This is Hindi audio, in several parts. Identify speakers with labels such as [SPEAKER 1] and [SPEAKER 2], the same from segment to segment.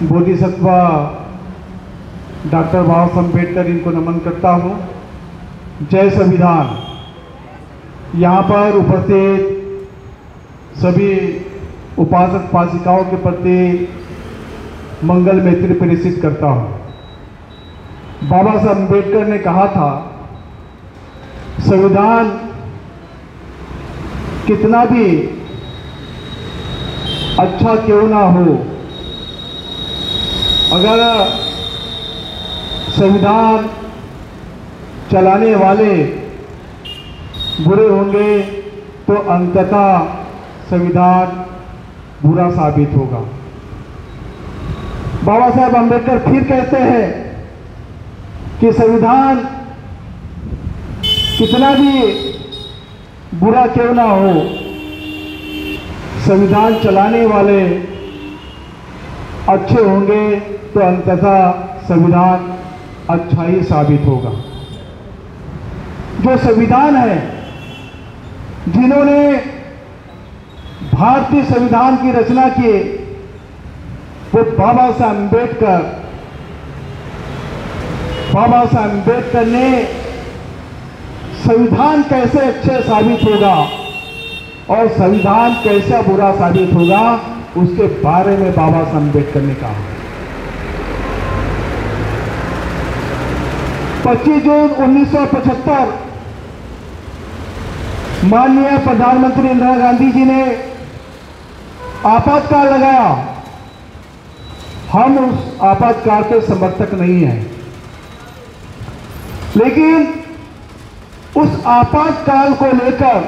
[SPEAKER 1] बोधिसत्व डॉक्टर बाबा साहब अम्बेडकर इनको नमन करता हूँ। जय संविधान। यहाँ पर उपस्थित सभी उपासक उपासिकाओं के प्रति मंगल मैत्री प्रेषित करता हूँ। बाबा साहब अम्बेडकर ने कहा था, संविधान कितना भी अच्छा क्यों ना हो, अगर संविधान चलाने वाले बुरे होंगे तो अंततः संविधान बुरा साबित होगा। बाबा साहब अम्बेडकर फिर कहते हैं कि संविधान कितना भी बुरा क्यों ना हो, संविधान चलाने वाले अच्छे होंगे तो अंततः संविधान अच्छा ही साबित होगा। जो संविधान है, जिन्होंने भारतीय संविधान की रचना की, वो बाबा साहब अम्बेडकर। बाबा साहब अम्बेडकर ने संविधान कैसे अच्छे साबित होगा और संविधान कैसा बुरा साबित होगा, उसके बारे में बाबा साहब अम्बेडकर ने कहा। 25 जून 1975 माननीय प्रधानमंत्री इंदिरा गांधी जी ने आपातकाल लगाया। हम उस आपातकाल के समर्थक नहीं हैं, लेकिन उस आपातकाल को लेकर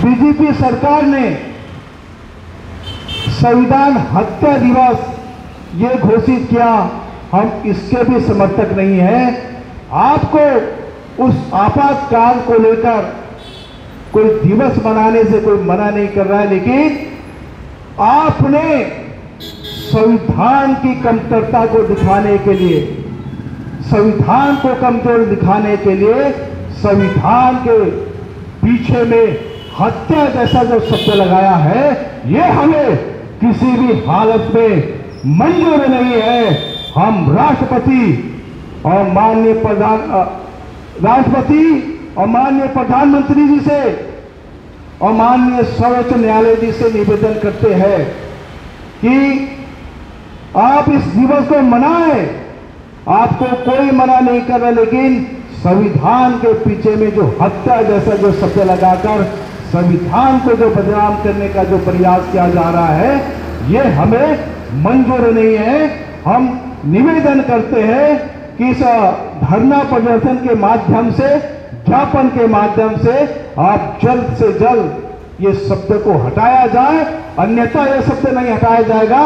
[SPEAKER 1] बीजेपी सरकार ने संविधान हत्या दिवस ये घोषित किया। हम इसके भी समर्थक नहीं हैं। आपको उस आपातकाल को लेकर कोई दिवस मनाने से कोई मना नहीं कर रहा है, लेकिन आपने संविधान की कमतरता को दिखाने के लिए, संविधान को कमजोर दिखाने के लिए संविधान के पीछे में हत्या जैसा जो शब्द लगाया है, ये हमें किसी भी हालत में मंजूर नहीं है। हम राष्ट्रपति और माननीय प्रधानमंत्री जी से और माननीय सर्वोच्च न्यायालय जी से निवेदन करते हैं कि आप इस दिवस को मनाएं। आपको कोई मना नहीं कर रहा, लेकिन संविधान के पीछे में जो हत्या जैसा जो शब्द लगाकर संविधान को जो बदनाम करने का जो प्रयास किया जा रहा है, ये हमें मंजूर नहीं है। हम निवेदन करते हैं कि इस धरना प्रदर्शन के माध्यम से, ज्ञापन के माध्यम से आप जल्द से जल्द ये शब्द को हटाया जाए। अन्यथा ये शब्द नहीं हटाया जाएगा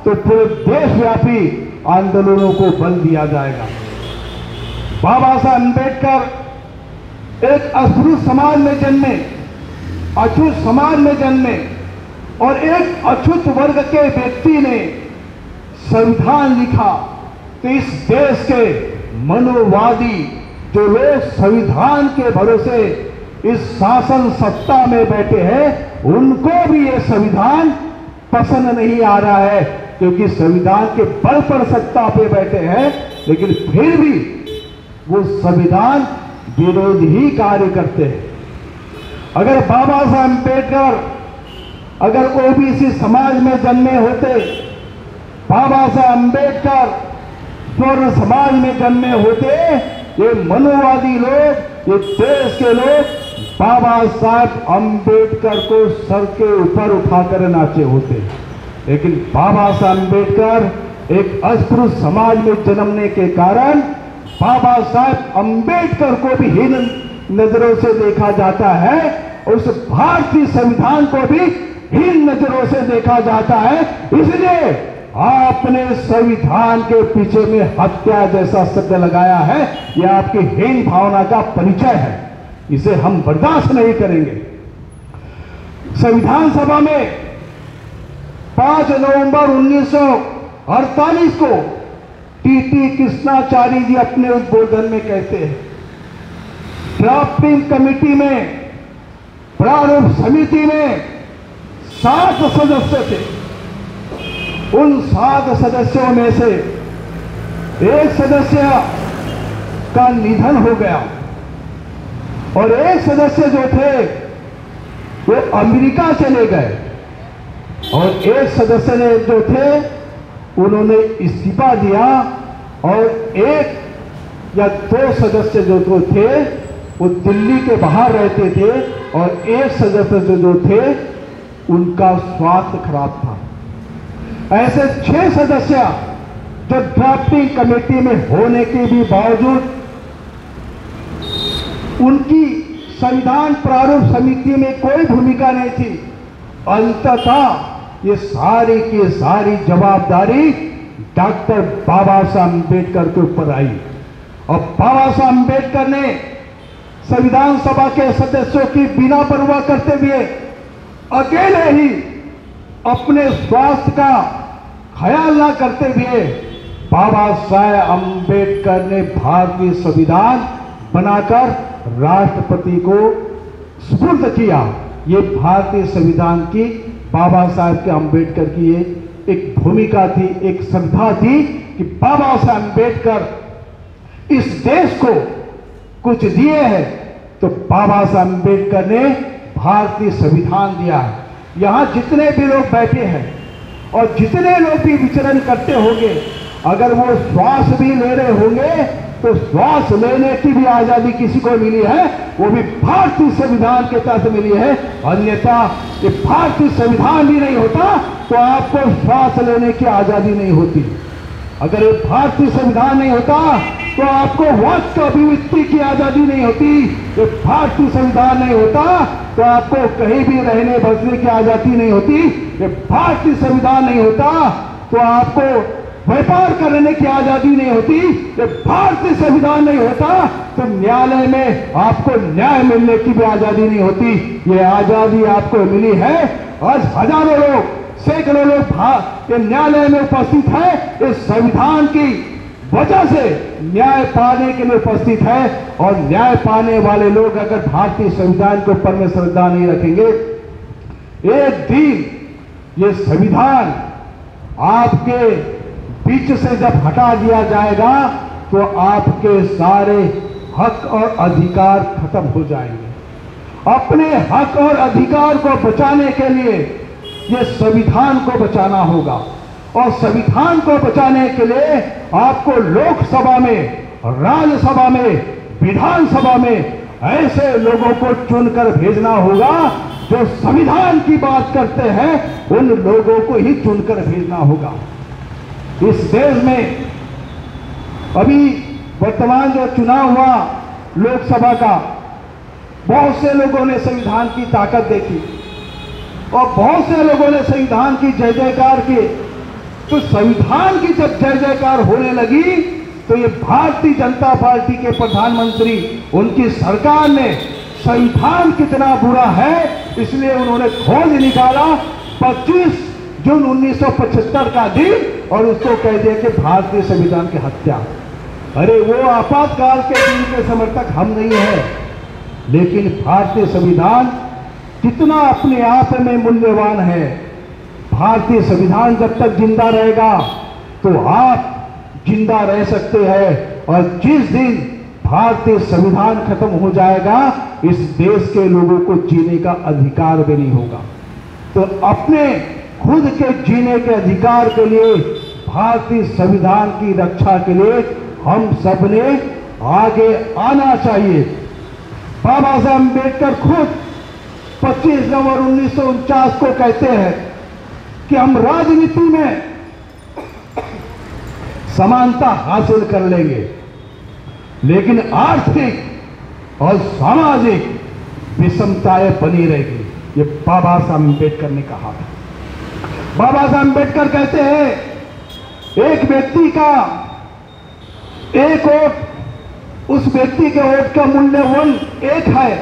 [SPEAKER 1] तो पूरे देशव्यापी आंदोलनों को बल दिया जाएगा। बाबा साहब अम्बेडकर एक अस्पृश्य समाज में जन्मे, अछूत समाज में जन्मे और एक अछूत वर्ग के व्यक्ति ने संविधान लिखा। तो इस देश के मनोवादी जो लोग संविधान के भरोसे इस शासन सत्ता में बैठे हैं, उनको भी ये संविधान पसंद नहीं आ रहा है, क्योंकि संविधान के बल पर सत्ता पे बैठे हैं, लेकिन फिर भी वो संविधान विरोध ही कार्य करते हैं। अगर बाबा साहब अम्बेडकर अगर ओबीसी समाज में जन्मे होते, बाबा साहब अम्बेडकर स्वर्ण समाज में जन्मे होते, ये मनोवादी लोग, ये देश के लोग बाबा साहब अम्बेडकर को सर के ऊपर उठाकर नाचे होते। लेकिन बाबा साहब अम्बेडकर एक अस्पृश्य समाज में जन्मने के कारण बाबा साहब अम्बेडकर को भी हीन नजरों से देखा जाता है, उस भारतीय संविधान को भी हीन नजरों से देखा जाता है। इसलिए आपने संविधान के पीछे में हत्या जैसा शब्द लगाया है, यह आपकी हीन भावना का परिचय है। इसे हम बर्दाश्त नहीं करेंगे। संविधान सभा में 5 नवंबर 1948 को टीटी कृष्णाचार्य जी अपने उद्बोधन में कहते हैं, ड्राफ्टिंग कमेटी में, प्रारूप समिति में 7 सदस्य थे। उन 7 सदस्यों में से एक सदस्य का निधन हो गया और एक सदस्य जो थे वो अमेरिका चले गए और एक सदस्य ने जो थे उन्होंने इस्तीफा दिया और एक या 2 सदस्य जो थे वो दिल्ली के बाहर रहते थे और एक सदस्य जो थे उनका स्वास्थ्य खराब था। ऐसे 6 सदस्य जो ड्राफ्टिंग कमेटी में होने के भी बावजूद उनकी संविधान प्रारूप समिति में कोई भूमिका नहीं थी। अंततः ये सारी की सारी जवाबदारी डॉक्टर बाबा साहब अम्बेडकर के ऊपर आई और बाबा साहब अम्बेडकर ने संविधान सभा के सदस्यों की बिना परवाह करते हुए अकेले ही अपने स्वास्थ्य का ख्याल ना करते हुए बाबा साहब अम्बेडकर ने भारतीय संविधान बनाकर राष्ट्रपति को सुपुर्द किया। ये भारतीय संविधान की बाबा साहब के अम्बेडकर की ये एक भूमिका थी, एक श्रद्धा थी कि बाबा साहब अम्बेडकर इस देश को कुछ दिए हैं तो बाबा साहब अम्बेडकर ने भारतीय संविधान दिया है। यहां जितने भी लोग बैठे हैं और जितने लोग भी विचरण करते होंगे, अगर वो श्वास भी ले रहे होंगे तो श्वास लेने की भी आजादी किसी को मिली है, वो भी भारतीय संविधान के तहत मिली है। अन्यथा ये भारतीय संविधान भी नहीं होता तो आपको श्वास लेने की आजादी नहीं होती। अगर ये भारतीय संविधान नहीं होता तो आपको वाक का अभिव्यक्ति की आजादी नहीं होती। ये भारतीय संविधान नहीं होता तो आपको कहीं भी रहने बसने की आजादी नहीं होती। ये भारतीय संविधान नहीं होता तो आपको व्यापार करने की आजादी नहीं होती। ये भारतीय संविधान नहीं होता तो न्यायालय में आपको न्याय मिलने की भी आजादी नहीं होती। ये आजादी आपको मिली है। आज हजारों लोग, सैकड़ों लोग ये न्यायालय में उपस्थित है, इस संविधान की वजह से न्याय पाने के लिए उपस्थित है। और न्याय पाने वाले लोग अगर भारतीय संविधान के ऊपर में श्रद्धा नहीं रखेंगे, एक दिन ये संविधान आपके बीच से जब हटा दिया जाएगा तो आपके सारे हक और अधिकार खत्म हो जाएंगे। अपने हक और अधिकार को बचाने के लिए ये संविधान को बचाना होगा और संविधान को बचाने के लिए आपको लोकसभा में, राज्यसभा में, विधानसभा में ऐसे लोगों को चुनकर भेजना होगा जो संविधान की बात करते हैं। उन लोगों को ही चुनकर भेजना होगा। इस देश में अभी वर्तमान जो चुनाव हुआ लोकसभा का, बहुत से लोगों ने संविधान की ताकत देखी और बहुत से लोगों ने संविधान की जय जयकार की। तो संविधान की जब जय जयकार होने लगी तो ये भारतीय जनता पार्टी के प्रधानमंत्री, उनकी सरकार ने संविधान कितना बुरा है इसलिए उन्होंने खोज निकाला 25 जून 1975 का दिन और उसको कह दिया कि भारतीय संविधान की हत्या। अरे वो आपातकाल के दिन के समर्थक हम नहीं हैं, लेकिन भारतीय संविधान कितना अपने आप में मूल्यवान है। भारतीय संविधान जब तक जिंदा रहेगा तो आप जिंदा रह सकते हैं और जिस दिन भारतीय संविधान खत्म हो जाएगा इस देश के लोगों को जीने का अधिकार भी नहीं होगा। तो अपने खुद के जीने के अधिकार के लिए, भारतीय संविधान की रक्षा के लिए हम सब ने आगे आना चाहिए। बाबा साहब अम्बेडकर खुद 25 नवंबर 1949 को कहते हैं कि हम राजनीति में समानता हासिल कर लेंगे, लेकिन आर्थिक और सामाजिक विषमताएं बनी रहेगी। ये बाबा साहब अम्बेडकर ने कहा था। बाबा साहब अम्बेडकर कहते हैं एक व्यक्ति का एक वोट, उस व्यक्ति के वोट का मूल्य 1 है।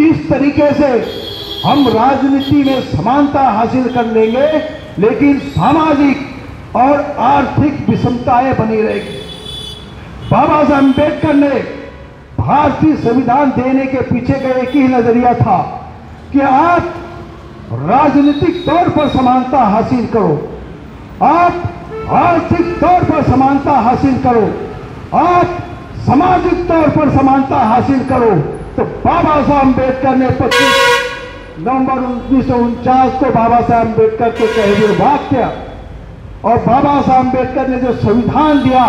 [SPEAKER 1] इस तरीके से हम राजनीति में समानता हासिल कर लेंगे, लेकिन सामाजिक और आर्थिक विषमताएं बनी रहेगी। बाबा साहब अम्बेडकर ने भारतीय संविधान देने के पीछे का एक ही नजरिया था कि आप राजनीतिक तौर पर समानता हासिल करो, आप आर्थिक तौर पर समानता हासिल करो, आप सामाजिक तौर पर समानता हासिल करो। तो बाबा साहब अम्बेडकर ने 25 नवंबर 1949 को बाबा साहब अम्बेडकर के कहे हुए वाक्य और बाबा साहब अम्बेडकर ने जो संविधान दिया,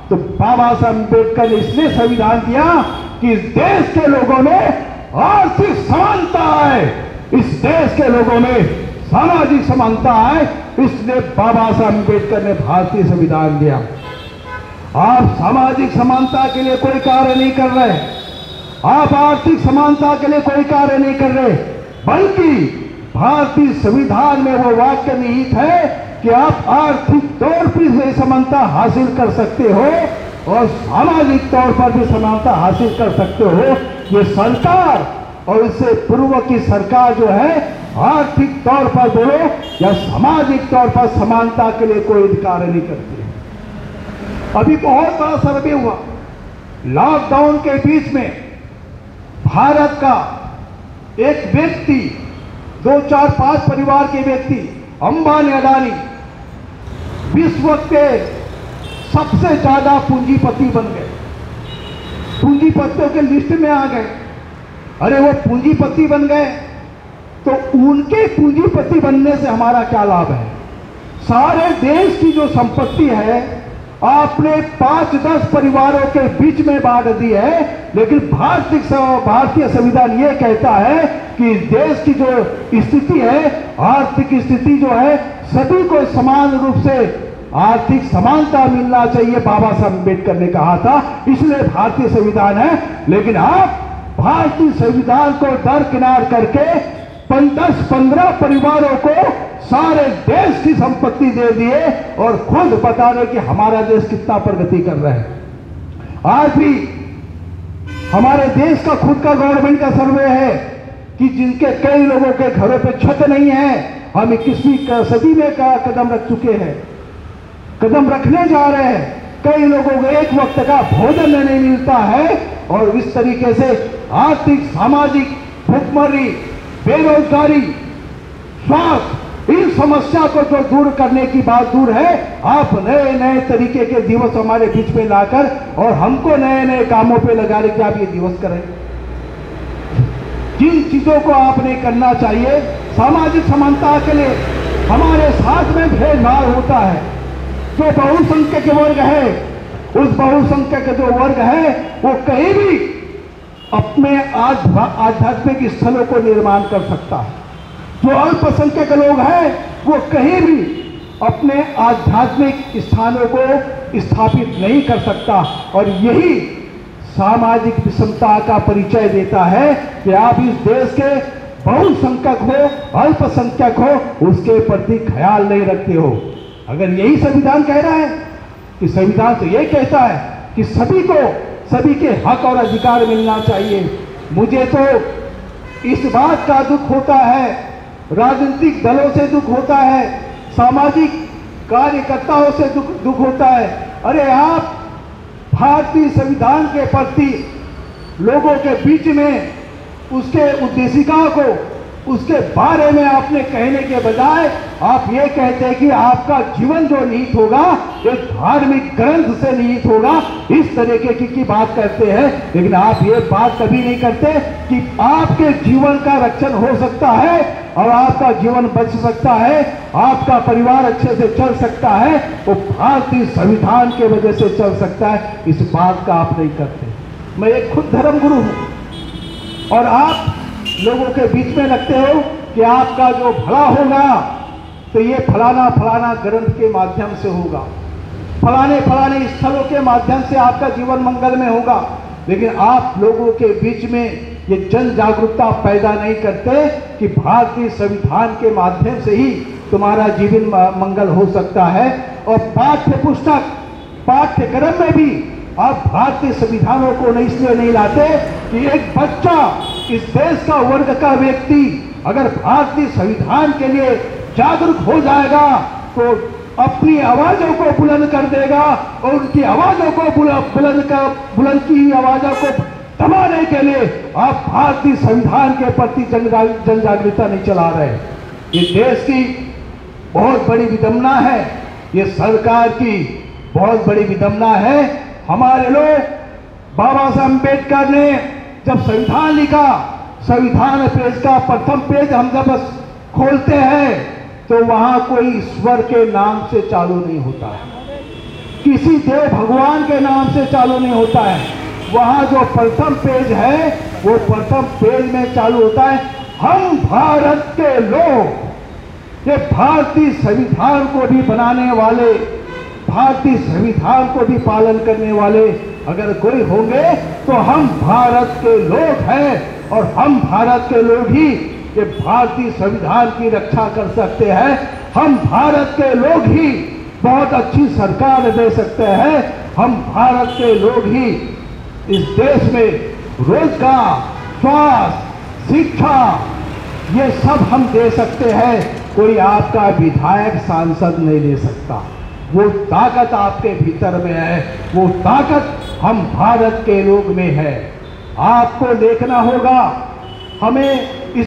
[SPEAKER 1] तो बाबा साहब अम्बेडकर ने इसलिए संविधान दिया कि इस देश के लोगों में आर्थिक समानता है, इस देश के लोगों में सामाजिक समानता है, इसलिए बाबा साहब अम्बेडकर ने भारतीय संविधान दिया। आप सामाजिक समानता के लिए कोई कार्य नहीं कर रहे, आप आर्थिक समानता के लिए कोई कार्य नहीं कर रहे, बल्कि भारतीय संविधान में वो वाक्य निहित है कि आप आर्थिक तौर पर भी समानता हासिल कर सकते हो और सामाजिक तौर पर भी समानता हासिल कर सकते हो। ये सरकार और इससे पूर्व की सरकार जो है आर्थिक तौर पर बोलो या सामाजिक तौर पर समानता के लिए कोई कार्य नहीं करती है। अभी बहुत बड़ा सर्वे हुआ, लॉकडाउन के बीच में भारत का एक व्यक्ति, 2, 4, 5 परिवार के व्यक्ति, अंबानी अडानी विश्व के सबसे ज्यादा पूंजीपति बन गए, पूंजीपतियों के लिस्ट में आ गए। अरे वो पूंजीपति बन गए तो उनके पूंजीपति बनने से हमारा क्या लाभ है? सारे देश की जो संपत्ति है आपने 5-10 परिवारों के बीच में बांट दी है, लेकिन भारतीय संविधान ये कहता है कि इस देश की जो स्थिति है, आर्थिक स्थिति जो है, सभी को समान रूप से आर्थिक समानता मिलना चाहिए, बाबा साहब अम्बेडकर ने कहा था, इसलिए भारतीय संविधान है। लेकिन आप भारतीय संविधान को दरकिनार करके 10-15 परिवारों को सारे देश की संपत्ति दे दिए और खुद बता रहे कि हमारा देश कितना प्रगति कर रहा है। आज भी हमारे देश का खुद का गवर्नमेंट का सर्वे है कि जिनके कई लोगों के घरों पे छत नहीं है, हम 21वीं सदी में का कदम रख चुके हैं, कदम रखने जा रहे हैं। कई लोगों को एक वक्त का भोजन नहीं मिलता है और इस तरीके से आर्थिक, सामाजिक, भुखमरी, बेरोजगारी, स्वास्थ्य, इन समस्या को जो दूर करने की बात दूर है, आप नए नए तरीके के दिवस हमारे बीच में लाकर और हमको नए नए कामों पे लगा रहे कि आप ये दिवस करें। जिन चीजों को आपने करना चाहिए सामाजिक समानता के लिए, हमारे साथ में भेदभाव होता है। जो बहुसंख्यक वर्ग है, उस बहुसंख्यक जो वर्ग है वो कहीं भी अपने आध्यात्मिक स्थलों को निर्माण कर सकता है। जो अल्पसंख्यक लोग हैं वो कहीं भी अपने आध्यात्मिक स्थानों को स्थापित नहीं कर सकता, और यही सामाजिक विषमता का परिचय देता है कि आप इस देश के बहुसंख्यक हो, अल्पसंख्यक हो, उसके प्रति ख्याल नहीं रखते हो। अगर यही संविधान कह रहा है कि संविधान तो ये कहता है कि सभी को सभी के हक और अधिकार मिलना चाहिए। मुझे तो इस बात का दुख होता है, राजनीतिक दलों से दुख होता है, सामाजिक कार्यकर्ताओं से दुख होता है। अरे आप भारतीय संविधान के प्रति लोगों के बीच में उसके उद्देशिका को, उसके बारे में आपने कहने के बजाय आप ये कहते हैं कि आपका जीवन जो निहित होगा एक धार्मिक ग्रंथ से निहित होगा, इस तरीके की बात करते हैं। लेकिन आप ये बात कभी नहीं करते कि आपके जीवन का रक्षण हो सकता है और आपका जीवन बच सकता है, आपका परिवार अच्छे से चल सकता है, वो भारतीय संविधान के वजह से चल सकता है। इस बात का आप नहीं करते। मैं एक खुद धर्मगुरु हूं और आप लोगों के बीच में रखते हो कि आपका जो भला होगा तो ये फलाना फलाना ग्रंथ के माध्यम से होगा, फलाने फलाने स्थलों के माध्यम से आपका जीवन मंगल में होगा। लेकिन आप लोगों के बीच में ये जन जागरूकता पैदा नहीं करते कि भारतीय संविधान के माध्यम से ही तुम्हारा जीवन मंगल हो सकता है। और पाठ्य पुस्तक, पाठ्यक्रम में भी आप भारतीय संविधानों को इसलिए नहीं लाते कि एक बच्चा, इस देश का वर्ग का व्यक्ति अगर भारतीय संविधान के लिए जागरूक हो जाएगा तो अपनी आवाजों को बुलंद कर देगा और उनकी आवाजों को बुलंद की आवाजों को दबाने के लिए आप भारतीय संविधान के प्रति जन जागरूकता नहीं चला रहे। ये देश की बहुत बड़ी विडंबना है ये सरकार की बहुत बड़ी विडंबना है। हमारे लोग, बाबा साहब अम्बेडकर ने जब संविधान लिखा, संविधान पेज का प्रथम पेज हम जब खोलते हैं तो वहां कोई ईश्वर के नाम से चालू नहीं होता है, किसी देव भगवान के नाम से चालू नहीं होता है। वहां जो प्रथम पेज है वो प्रथम पेज में चालू होता है, हम भारत के लोग। ये भारतीय संविधान को भी बनाने वाले, भारतीय संविधान को भी पालन करने वाले अगर कोई होंगे तो हम भारत के लोग हैं, और हम भारत के लोग ही ये भारतीय संविधान की रक्षा कर सकते हैं। हम भारत के लोग ही बहुत अच्छी सरकार दे सकते हैं। हम भारत के लोग ही इस देश में रोजगार, स्वास्थ्य, शिक्षा ये सब हम दे सकते हैं। कोई आपका विधायक, सांसद नहीं ले सकता। वो ताकत आपके भीतर में है, वो ताकत हम भारत के लोग में है। आपको देखना होगा, हमें